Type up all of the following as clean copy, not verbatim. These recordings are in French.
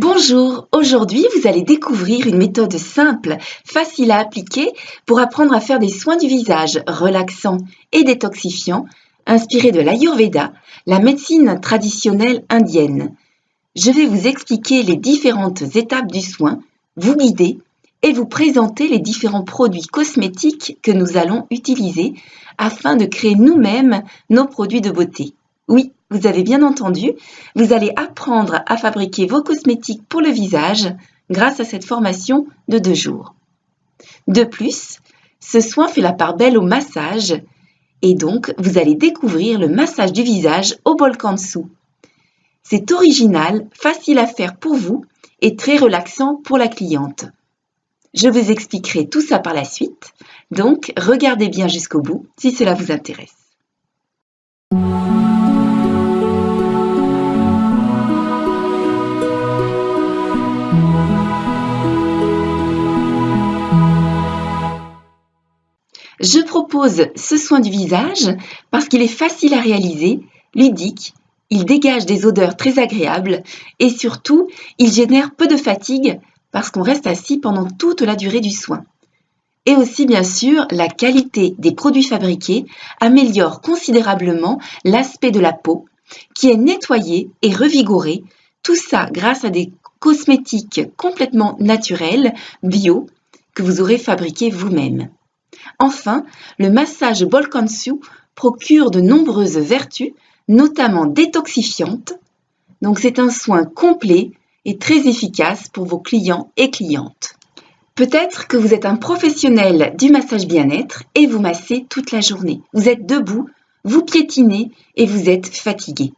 Bonjour, aujourd'hui vous allez découvrir une méthode simple, facile à appliquer pour apprendre à faire des soins du visage relaxants et détoxifiants, inspirés de l'Ayurveda, la médecine traditionnelle indienne. Je vais vous expliquer les différentes étapes du soin, vous guider et vous présenter les différents produits cosmétiques que nous allons utiliser afin de créer nous-mêmes nos produits de beauté. Oui, vous avez bien entendu, vous allez apprendre à fabriquer vos cosmétiques pour le visage grâce à cette formation de 2 jours. De plus, ce soin fait la part belle au massage et donc vous allez découvrir le massage du visage au bol Kansu. C'est original, facile à faire pour vous et très relaxant pour la cliente. Je vous expliquerai tout ça par la suite, donc regardez bien jusqu'au bout si cela vous intéresse. Je propose ce soin du visage parce qu'il est facile à réaliser, ludique, il dégage des odeurs très agréables et surtout, il génère peu de fatigue parce qu'on reste assis pendant toute la durée du soin. Et aussi, bien sûr, la qualité des produits fabriqués améliore considérablement l'aspect de la peau qui est nettoyée et revigorée, tout ça grâce à des cosmétiques complètement naturels, bio, que vous aurez fabriqués vous-même. Enfin, le massage bol Kansu procure de nombreuses vertus, notamment détoxifiantes. Donc c'est un soin complet et très efficace pour vos clients et clientes. Peut-être que vous êtes un professionnel du massage bien-être et vous massez toute la journée. Vous êtes debout, vous piétinez et vous êtes fatigué.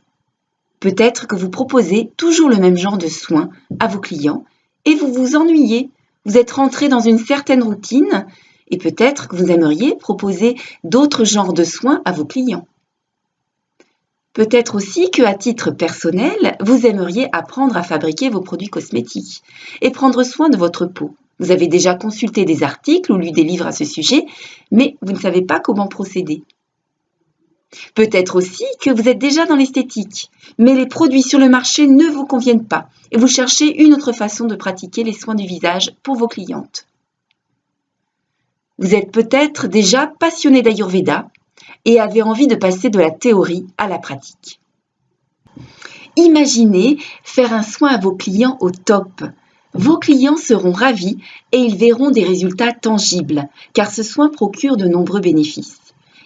Peut-être que vous proposez toujours le même genre de soins à vos clients et vous vous ennuyez. Vous êtes rentré dans une certaine routine et peut-être que vous aimeriez proposer d'autres genres de soins à vos clients. Peut-être aussi qu'à titre personnel, vous aimeriez apprendre à fabriquer vos produits cosmétiques et prendre soin de votre peau. Vous avez déjà consulté des articles ou lu des livres à ce sujet, mais vous ne savez pas comment procéder. Peut-être aussi que vous êtes déjà dans l'esthétique, mais les produits sur le marché ne vous conviennent pas et vous cherchez une autre façon de pratiquer les soins du visage pour vos clientes. Vous êtes peut-être déjà passionné d'Ayurveda et avez envie de passer de la théorie à la pratique. Imaginez faire un soin à vos clients au top. Vos clients seront ravis et ils verront des résultats tangibles, car ce soin procure de nombreux bénéfices.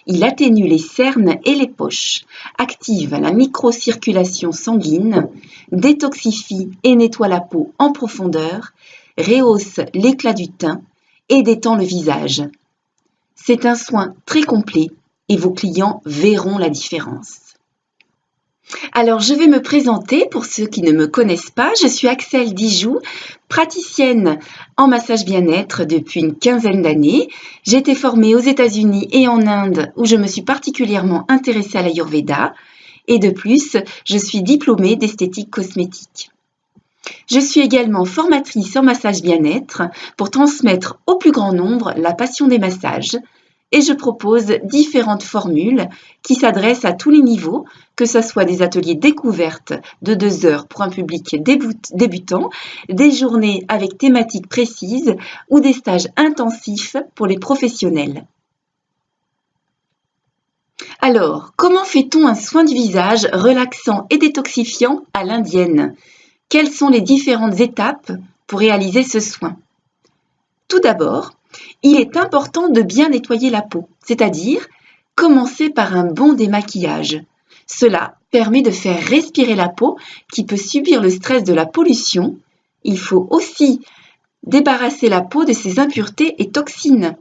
Il atténue les cernes et les poches, active la microcirculation sanguine, détoxifie et nettoie la peau en profondeur, rehausse l'éclat du teint et détend le visage. C'est un soin très complet et vos clients verront la différence. Alors, je vais me présenter pour ceux qui ne me connaissent pas. Je suis Axelle Dijoux, praticienne en massage bien-être depuis une quinzaine d'années. J'ai été formée aux États-Unis et en Inde où je me suis particulièrement intéressée à l'Ayurveda. Et de plus, je suis diplômée d'esthétique cosmétique. Je suis également formatrice en massage bien-être pour transmettre au plus grand nombre la passion des massages et je propose différentes formules qui s'adressent à tous les niveaux, que ce soit des ateliers découvertes de 2 heures pour un public débutant, des journées avec thématiques précises ou des stages intensifs pour les professionnels. Alors, comment fait-on un soin du visage relaxant et détoxifiant à l'indienne ? Quelles sont les différentes étapes pour réaliser ce soin ? Tout d'abord, il est important de bien nettoyer la peau, c'est-à-dire commencer par un bon démaquillage. Cela permet de faire respirer la peau qui peut subir le stress de la pollution. Il faut aussi débarrasser la peau de ses impuretés et toxines.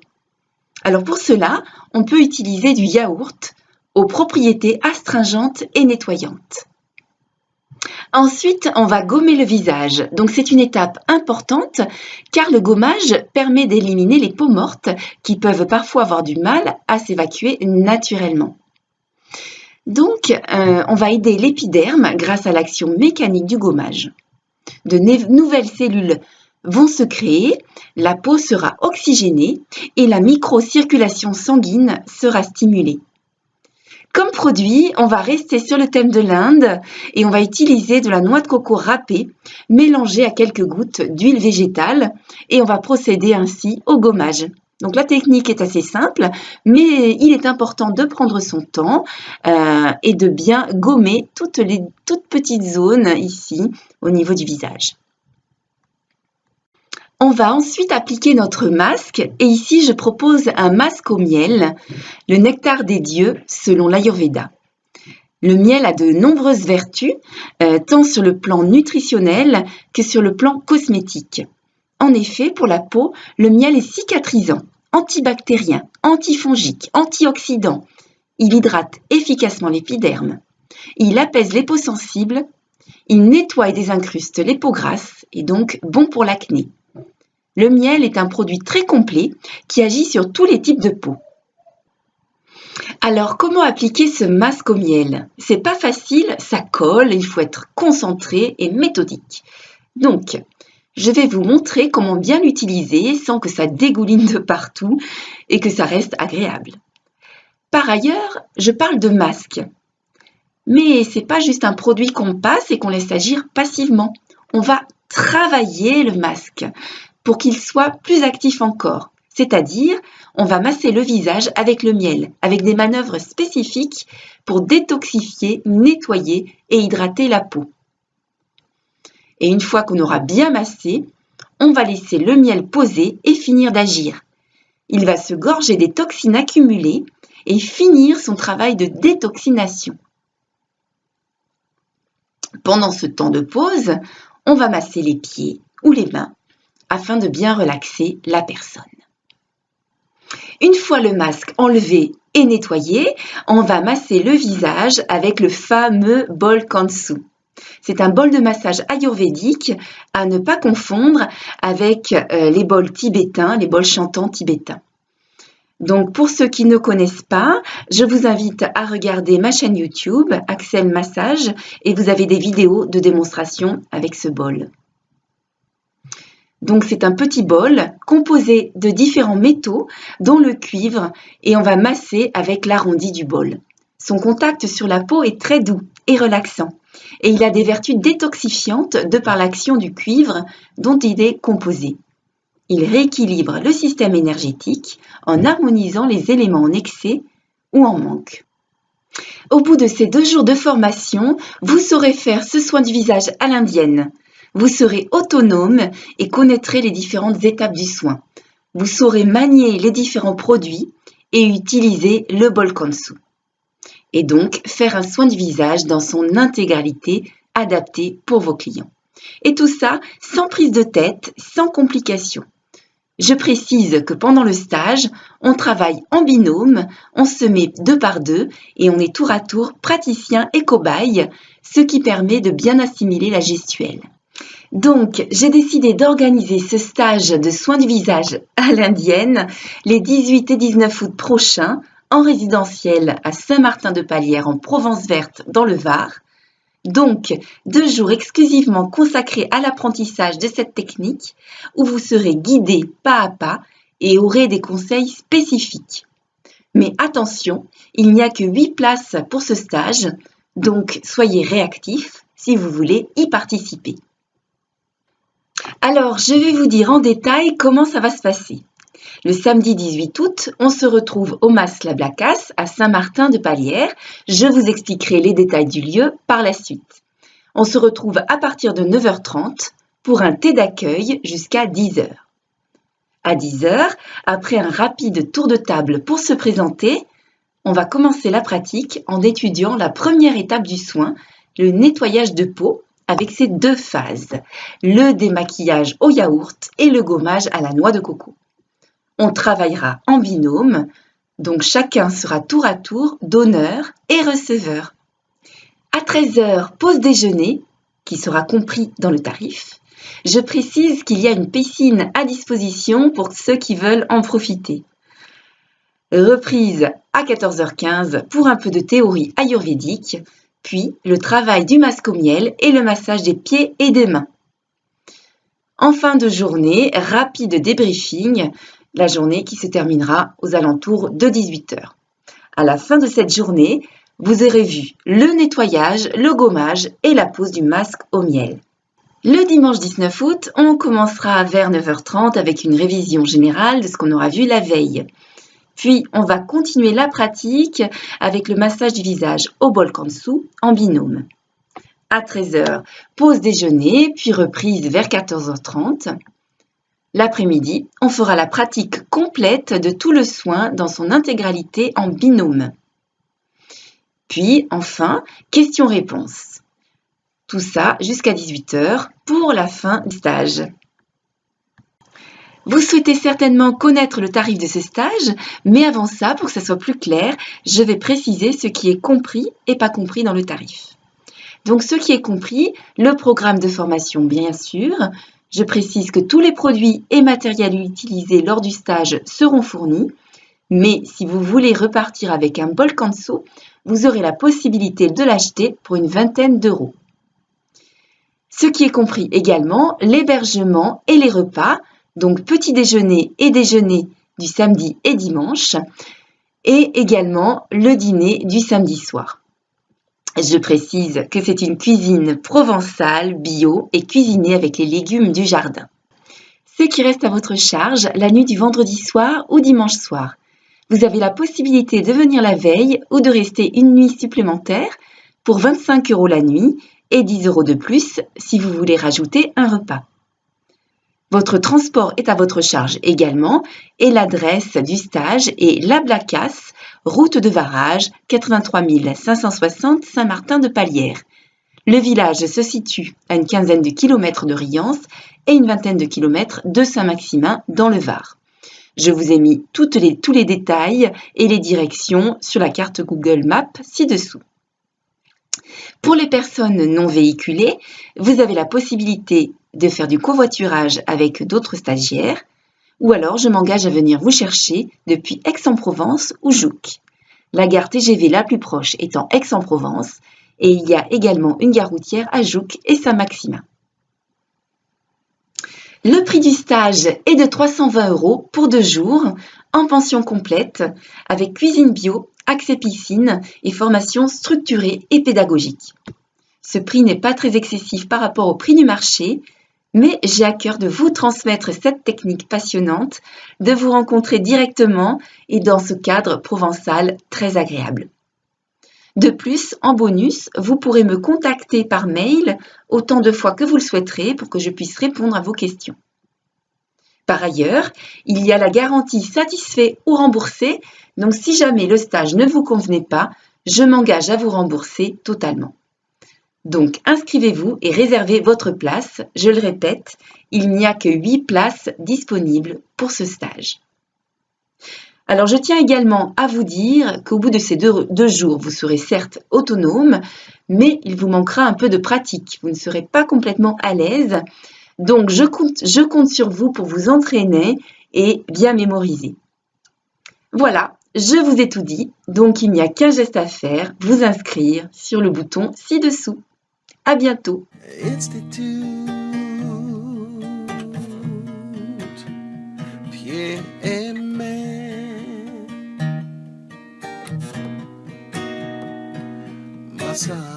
Alors pour cela, on peut utiliser du yaourt aux propriétés astringentes et nettoyantes. Ensuite, on va gommer le visage. Donc c'est une étape importante car le gommage permet d'éliminer les peaux mortes qui peuvent parfois avoir du mal à s'évacuer naturellement. Donc, on va aider l'épiderme grâce à l'action mécanique du gommage. De nouvelles cellules vont se créer, la peau sera oxygénée et la microcirculation sanguine sera stimulée. Comme produit, on va rester sur le thème de l'Inde et on va utiliser de la noix de coco râpée mélangée à quelques gouttes d'huile végétale et on va procéder ainsi au gommage. Donc la technique est assez simple, mais il est important de prendre son temps et de bien gommer toutes petites zones ici au niveau du visage. On va ensuite appliquer notre masque et ici je propose un masque au miel, le nectar des dieux selon l'Ayurveda. Le miel a de nombreuses vertus, tant sur le plan nutritionnel que sur le plan cosmétique. En effet, pour la peau, le miel est cicatrisant, antibactérien, antifongique, antioxydant. Il hydrate efficacement l'épiderme. Il apaise les peaux sensibles. Il nettoie et désincruste les peaux grasses et donc bon pour l'acné. Le miel est un produit très complet qui agit sur tous les types de peau. Alors, comment appliquer ce masque au miel? C'est pas facile, ça colle, il faut être concentré et méthodique. Donc, je vais vous montrer comment bien l'utiliser sans que ça dégouline de partout et que ça reste agréable. Par ailleurs, je parle de masque. Mais c'est pas juste un produit qu'on passe et qu'on laisse agir passivement. On va travailler le masque pour qu'il soit plus actif encore. C'est-à-dire, on va masser le visage avec le miel, avec des manœuvres spécifiques pour détoxifier, nettoyer et hydrater la peau. Et une fois qu'on aura bien massé, on va laisser le miel poser et finir d'agir. Il va se gorger des toxines accumulées et finir son travail de détoxination. Pendant ce temps de pause, on va masser les pieds ou les mains afin de bien relaxer la personne. Une fois le masque enlevé et nettoyé, on va masser le visage avec le fameux bol Kansu. C'est un bol de massage ayurvédique à ne pas confondre avec les bols tibétains, les bols chantants tibétains. Donc pour ceux qui ne connaissent pas, je vous invite à regarder ma chaîne YouTube, Axel Massage, et vous avez des vidéos de démonstration avec ce bol. Donc c'est un petit bol composé de différents métaux, dont le cuivre, et on va masser avec l'arrondi du bol. Son contact sur la peau est très doux et relaxant, et il a des vertus détoxifiantes de par l'action du cuivre dont il est composé. Il rééquilibre le système énergétique en harmonisant les éléments en excès ou en manque. Au bout de ces 2 jours de formation, vous saurez faire ce soin du visage à l'indienne. Vous serez autonome et connaîtrez les différentes étapes du soin. Vous saurez manier les différents produits et utiliser le bol Kansu. Et donc faire un soin du visage dans son intégralité adapté pour vos clients. Et tout ça sans prise de tête, sans complications. Je précise que pendant le stage, on travaille en binôme, on se met 2 par 2 et on est tour à tour praticien et cobaye, ce qui permet de bien assimiler la gestuelle. Donc, j'ai décidé d'organiser ce stage de soins du visage à l'indienne les 18 et 19 août prochains en résidentiel à Saint-Martin-de-Palière en Provence verte dans le Var. Donc, 2 jours exclusivement consacrés à l'apprentissage de cette technique où vous serez guidé pas à pas et aurez des conseils spécifiques. Mais attention, il n'y a que 8 places pour ce stage, donc soyez réactifs si vous voulez y participer. Alors, je vais vous dire en détail comment ça va se passer. Le samedi 18 août, on se retrouve au Mas La Blacasse à Saint-Martin-de-Palière. Je vous expliquerai les détails du lieu par la suite. On se retrouve à partir de 9h30 pour un thé d'accueil jusqu'à 10h. À 10h, après un rapide tour de table pour se présenter, on va commencer la pratique en étudiant la première étape du soin, le nettoyage de peau, avec ses 2 phases, le démaquillage au yaourt et le gommage à la noix de coco. On travaillera en binôme, donc chacun sera tour à tour donneur et receveur. À 13h, pause déjeuner, qui sera compris dans le tarif. Je précise qu'il y a une piscine à disposition pour ceux qui veulent en profiter. Reprise à 14h15 pour un peu de théorie ayurvédique, puis le travail du masque au miel et le massage des pieds et des mains. En fin de journée, rapide débriefing, la journée qui se terminera aux alentours de 18h. À la fin de cette journée, Vous aurez vu le nettoyage, le gommage et la pose du masque au miel. Le dimanche 19 août, on commencera vers 9h30 avec une révision générale de ce qu'on aura vu la veille. Puis, on va continuer la pratique avec le massage du visage au bol kansu en binôme. À 13h, pause déjeuner, puis reprise vers 14h30. L'après-midi, on fera la pratique complète de tout le soin dans son intégralité en binôme. Puis, enfin, questions-réponses. Tout ça jusqu'à 18h pour la fin du stage. Vous souhaitez certainement connaître le tarif de ce stage, mais avant ça, pour que ça soit plus clair, je vais préciser ce qui est compris et pas compris dans le tarif. Donc, ce qui est compris, le programme de formation, bien sûr. Je précise que tous les produits et matériels utilisés lors du stage seront fournis, mais si vous voulez repartir avec un bol kansu, vous aurez la possibilité de l'acheter pour une vingtaine d'euros. Ce qui est compris également, l'hébergement et les repas, donc petit déjeuner et déjeuner du samedi et dimanche, et également le dîner du samedi soir. Je précise que c'est une cuisine provençale, bio et cuisinée avec les légumes du jardin. Ce qui reste à votre charge la nuit du vendredi soir ou dimanche soir. Vous avez la possibilité de venir la veille ou de rester une nuit supplémentaire pour 25 € la nuit et 10 € de plus si vous voulez rajouter un repas. Votre transport est à votre charge également et l'adresse du stage est La Blacasse, route de Varage, 83 560 Saint-Martin-de-Palière. Le village se situe à une quinzaine de kilomètres de Riance et une vingtaine de kilomètres de Saint-Maximin dans le Var. Je vous ai mis tous les détails et les directions sur la carte Google Maps ci-dessous. Pour les personnes non véhiculées, vous avez la possibilité de faire du covoiturage avec d'autres stagiaires, ou alors je m'engage à venir vous chercher depuis Aix-en-Provence ou Jouques. La gare TGV la plus proche étant Aix-en-Provence, et il y a également une gare routière à Jouques et Saint-Maximin. Le prix du stage est de 320 € pour 2 jours, en pension complète, avec cuisine bio, accès piscine et formation structurée et pédagogique. Ce prix n'est pas très excessif par rapport au prix du marché, mais j'ai à cœur de vous transmettre cette technique passionnante, de vous rencontrer directement et dans ce cadre provençal très agréable. De plus, en bonus, vous pourrez me contacter par mail autant de fois que vous le souhaiterez pour que je puisse répondre à vos questions. Par ailleurs, il y a la garantie satisfait ou remboursé, donc si jamais le stage ne vous convenait pas, je m'engage à vous rembourser totalement. Donc inscrivez-vous et réservez votre place. Je le répète, il n'y a que 8 places disponibles pour ce stage. Alors je tiens également à vous dire qu'au bout de ces deux jours, vous serez certes autonome, mais il vous manquera un peu de pratique. Vous ne serez pas complètement à l'aise. Donc je compte sur vous pour vous entraîner et bien mémoriser. Voilà, je vous ai tout dit. Donc il n'y a qu'un geste à faire, vous inscrire sur le bouton ci-dessous. À bientôt. Inside.